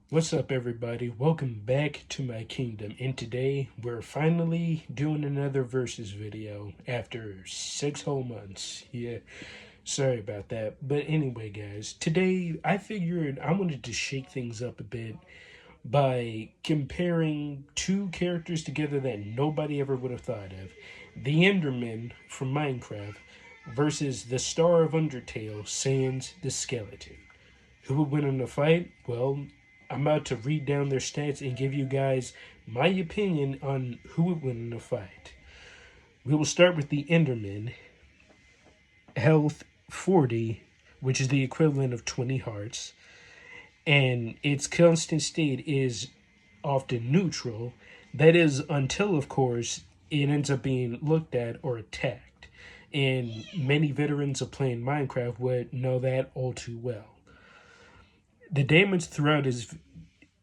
What's up, everybody? Welcome back to my kingdom. And today we're finally doing another versus video after 6 whole months. Yeah, sorry about that. But anyway, guys, today I figured I wanted to shake things up a bit by comparing two characters together that nobody ever would have thought of: the Enderman from Minecraft versus the star of Undertale, Sans the Skeleton. Who would win in a fight? Well, I'm about to read down their stats and give you guys my opinion on who would win in a fight. We will start with the Enderman. Health 40, which is the equivalent of 20 hearts, and its constant state is often neutral. That is, until, of course, it ends up being looked at or attacked. And many veterans of playing Minecraft would know that all too well. The damage throughout his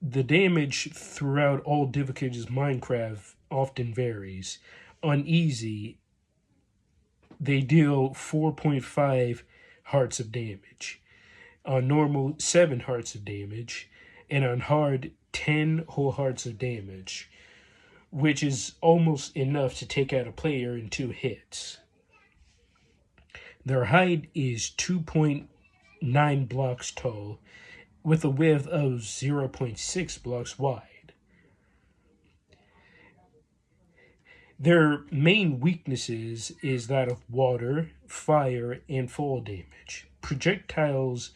The damage throughout all difficulties Minecraft often varies. On easy, they deal 4.5 hearts of damage. On normal, 7 hearts of damage. And on hard, 10 whole hearts of damage, which is almost enough to take out a player in 2 hits. Their height is 2.9 blocks tall, with a width of 0.6 blocks wide. Their main weaknesses is that of water, fire, and fall damage. Projectiles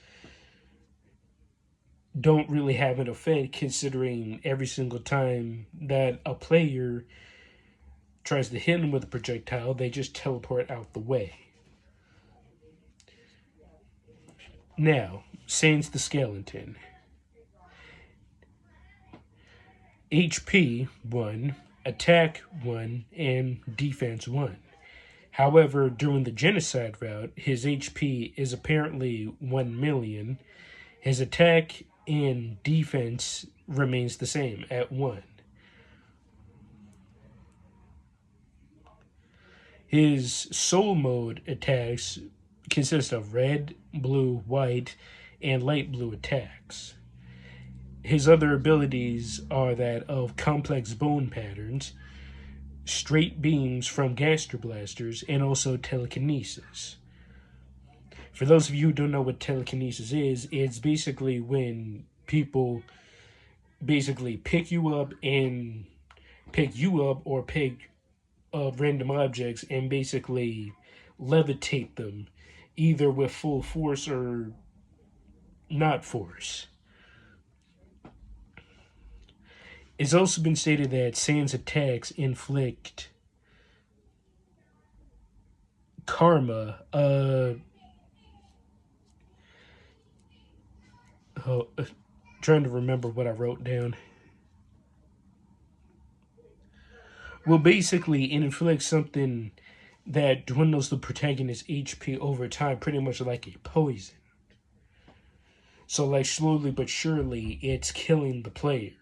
don't really have an effect, considering every single time that a player tries to hit them with a projectile, they just teleport out the way. Now, Sans the Skeleton. HP 1, attack 1, and defense 1. However, during the genocide route, his HP is apparently 1 million. His attack and defense remains the same at 1. His soul mode attacks consist of red, blue, white, and light blue attacks. His other abilities are that of complex bone patterns, straight beams from gaster blasters, and also telekinesis. For those of you who don't know what telekinesis is, it's basically when people basically pick you up or pick up random objects and basically levitate them, either with full force or not force. It's also been stated that Sans attacks inflict karma. Trying to remember what I wrote down. Well, basically, it inflicts something that dwindles the protagonist's HP over time, pretty much like a poison. So, like, slowly but surely, it's killing the player.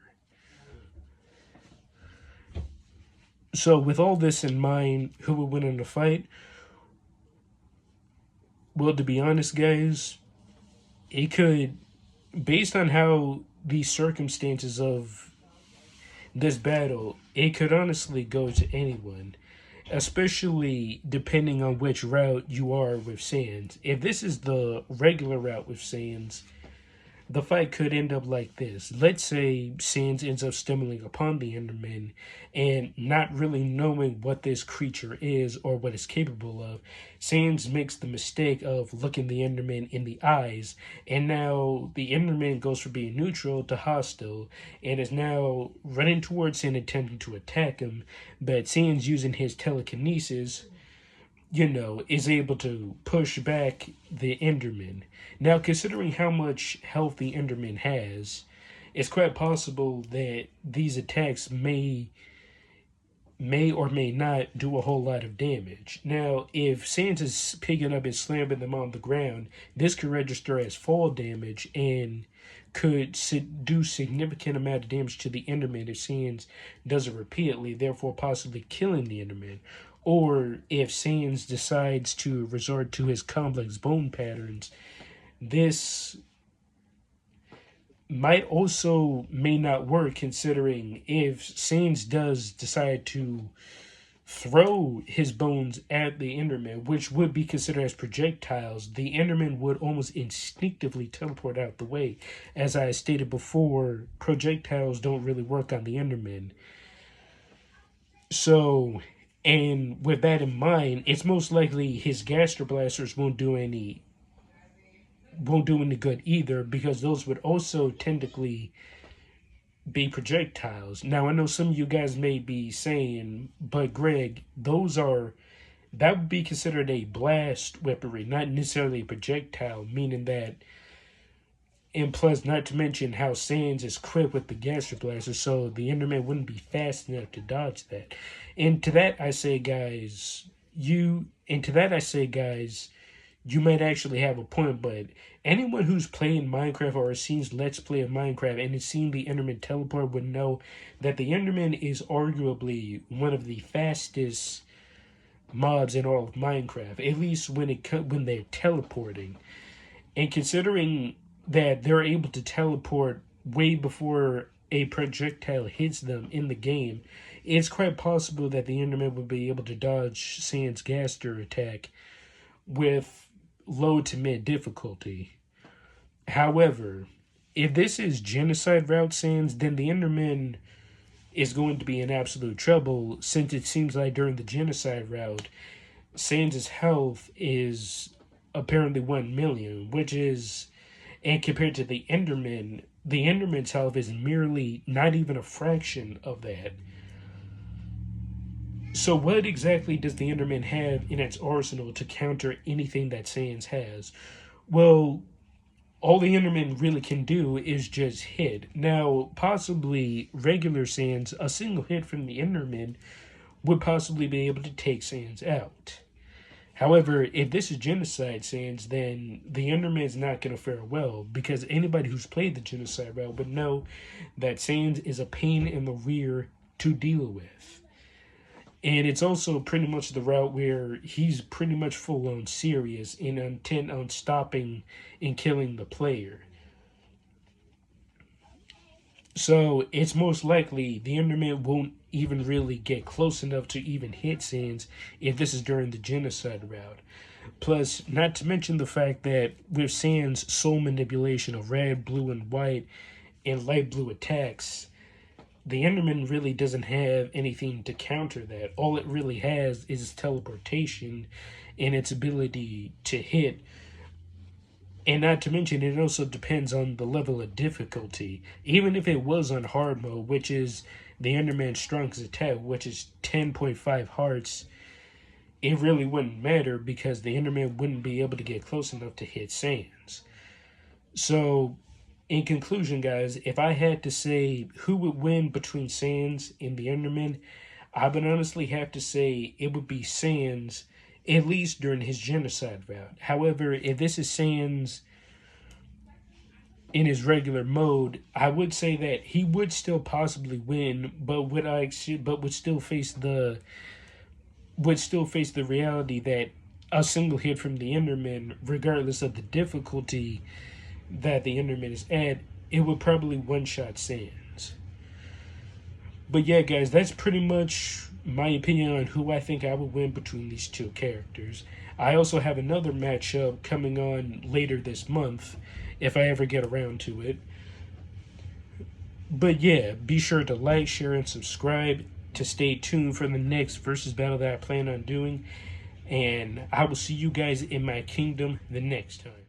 So, with all this in mind, who would win in a fight? Well, to be honest, guys, it could, based on how the circumstances of this battle, it could honestly go to anyone, especially depending on which route you are with Sans. If this is the regular route with Sans, the fight could end up like this. Let's say Sans ends up stumbling upon the Enderman and not really knowing what this creature is or what it's capable of. Sans makes the mistake of looking the Enderman in the eyes, and now the Enderman goes from being neutral to hostile and is now running towards him, attempting to attack him. But Sans, using his telekinesis, is able to push back the Enderman. Now, considering how much health the Enderman has, it's quite possible that these attacks may or may not do a whole lot of damage. Now, if Sans is picking up and slamming them on the ground, this could register as fall damage and could do significant amount of damage to the Enderman if Sans does it repeatedly, therefore possibly killing the Enderman. Or if Sans decides to resort to his complex bone patterns, this might also may not work, considering if Sans does decide to throw his bones at the Enderman, which would be considered as projectiles, the Enderman would almost instinctively teleport out the way. As I stated before, projectiles don't really work on the Enderman. So, and with that in mind, it's most likely his Gaster Blasters won't do any good either, because those would also technically be projectiles. Now I know some of you guys may be saying, but Greg, that would be considered a blast weaponry, not necessarily a projectile, meaning that, and plus not to mention how Sans is quick with the Gaster Blaster, so the Enderman wouldn't be fast enough to dodge that. And to that I say, guys, you might actually have a point, but anyone who's playing Minecraft or has seen Let's Play of Minecraft and has seen the Enderman teleport would know that the Enderman is arguably one of the fastest mobs in all of Minecraft, at least when they're teleporting. And considering that they're able to teleport way before a projectile hits them in the game, it's quite possible that the Enderman would be able to dodge Sans Gaster attack with low to mid difficulty. However, if this is genocide route Sans, then the Enderman is going to be in absolute trouble, since it seems like during the genocide route, Sans' health is apparently 1 million, which is, and compared to the Enderman's health is merely not even a fraction of that. So what exactly does the Enderman have in its arsenal to counter anything that Sans has? Well, all the Enderman really can do is just hit. Now, possibly regular Sans, a single hit from the Enderman would possibly be able to take Sans out. However, if this is genocide Sans, then the Enderman is not going to fare well, because anybody who's played the genocide route would know that Sans is a pain in the rear to deal with. And it's also pretty much the route where he's pretty much full on serious and intent on stopping and killing the player. So it's most likely the Enderman won't even really get close enough to even hit Sans if this is during the genocide route. Plus, not to mention the fact that with Sans' soul manipulation of red, blue, and white and light blue attacks, the Enderman really doesn't have anything to counter that. All it really has is teleportation and its ability to hit. And not to mention, it also depends on the level of difficulty. Even if it was on hard mode, which is the Enderman's strongest attack, which is 10.5 hearts, it really wouldn't matter, because the Enderman wouldn't be able to get close enough to hit Sans. So, in conclusion, guys, if I had to say who would win between Sans and the Enderman, I would honestly have to say it would be Sans, at least during his genocide route. However, if this is Sans in his regular mode, I would say that he would still possibly win, but would still face the reality that a single hit from the Enderman, regardless of the difficulty that the Enderman is at, it would probably one-shot Sans. But yeah, guys, that's pretty much my opinion on who I think I would win between these two characters. I also have another matchup coming on later this month, if I ever get around to it. But yeah, be sure to like, share, and subscribe to stay tuned for the next versus battle that I plan on doing. And I will see you guys in my kingdom the next time.